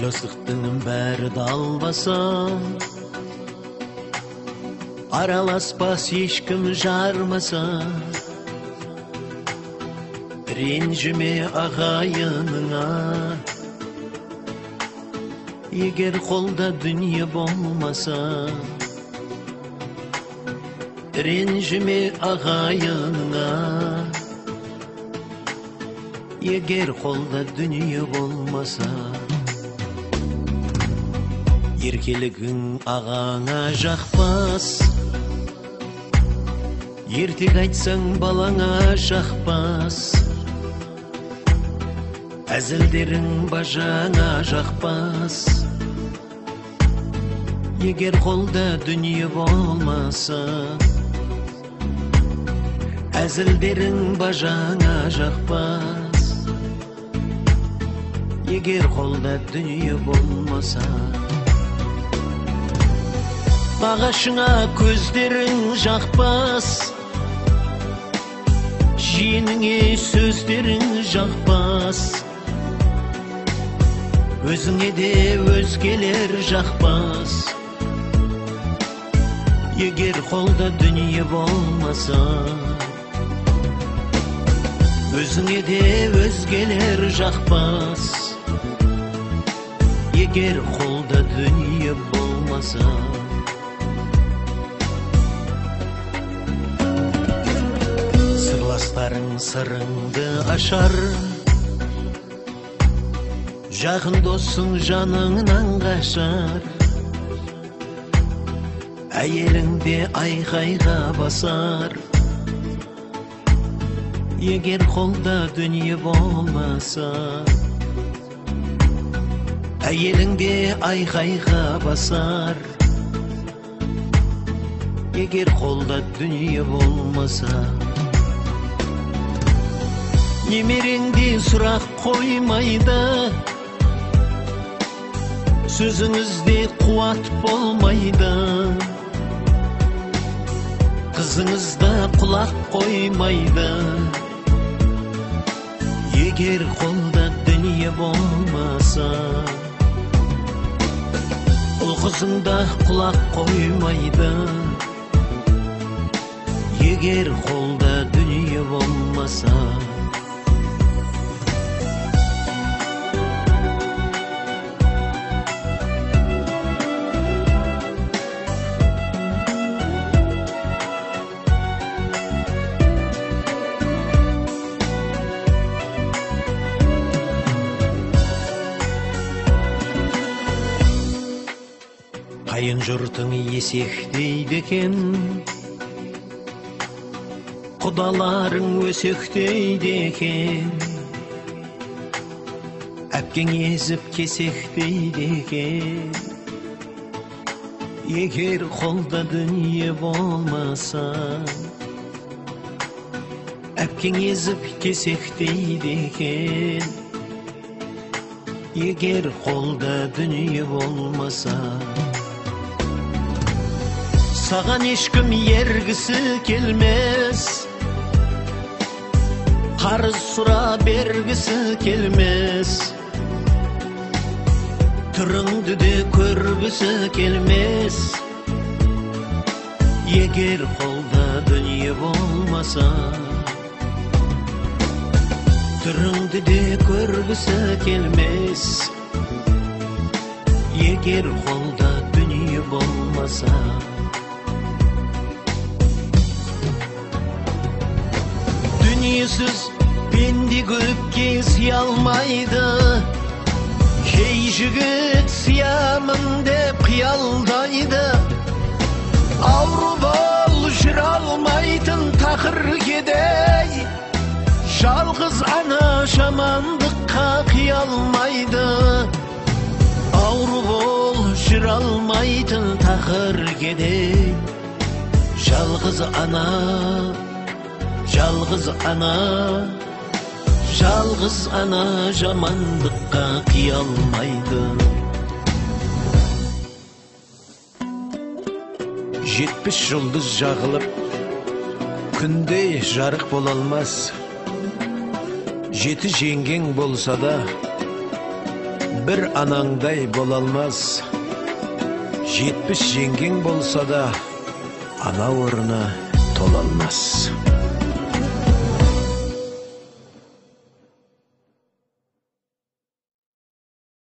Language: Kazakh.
Dostluktun bäri dalbasa, aralaspas hiçkim jarmasa, Rencime ağayınına, eğer kolda dünya bolmasa, Rencime ağayınına, eğer kolda dünya bolmasa. Erkeligin ağana jakpas, ertek aytsaң balаңа жақпас, әзілдерің бажаңа жақпас. Егер қолда дүние болмаса, әзілдерің бажаңа жақпас. Егер қолда дүние болмаса, Бағашыңа көздерің жақпас, жиеніңе сөздерің жақпас, өзіңе де өзгелер жақпас. Егер қолда дүние болмаса, өзіңе де өзгелер жақпас. Егер қолда дүние болмаса, Sırlasların sırrыңды ашар, Жақын досың жаныңнан қашар, Әйеліңде айқайға басар. Егер қолда дүние болмаса, Әйеліңде айқайға басар. Егер қолда дүние болмаса, Немереңде сұрақ қоймайды, сөзіңізде қуат болмайды, қызыңызда құлақ қоймайды. Егер қолда дүние болмаса, ұл қызыңда құлақ қоймайды. Егер қолда дүние болмаса, Қайын жұртың есектейді екен, құдаларың өсектейді екен, әпкең езіп кесектейді екен. Егер қолда дүние болмаса, әпкең езіп кесектейді екен. Егер қолда дүние болмаса, Саған ешкім ергісі келмес, қарыз сұра бергісі келмес, түріңді де көргісі келмес. Егер қолда дүние болмаса, түріңді де көргісі келмес. Егер қолда дүние болмаса, Дүниесіз пенде көпке сыя алмайды, кей жігіт сиямын деп қиялдайды. Ауру бол жүре алмайтын тақыр кедей, жалғыз ана жамандыққа қия алмайды. Ауру бол жүре алмайтын тақыр кедей, жалғыз ана жамандыққа қия алмайды. 70 жұлдыз жағылып, күнде жарық бола алмас. 7 жеңгең болса да, bir anangday bolalmaz. 70 jenging bolsa da ana oruna tolalmaz.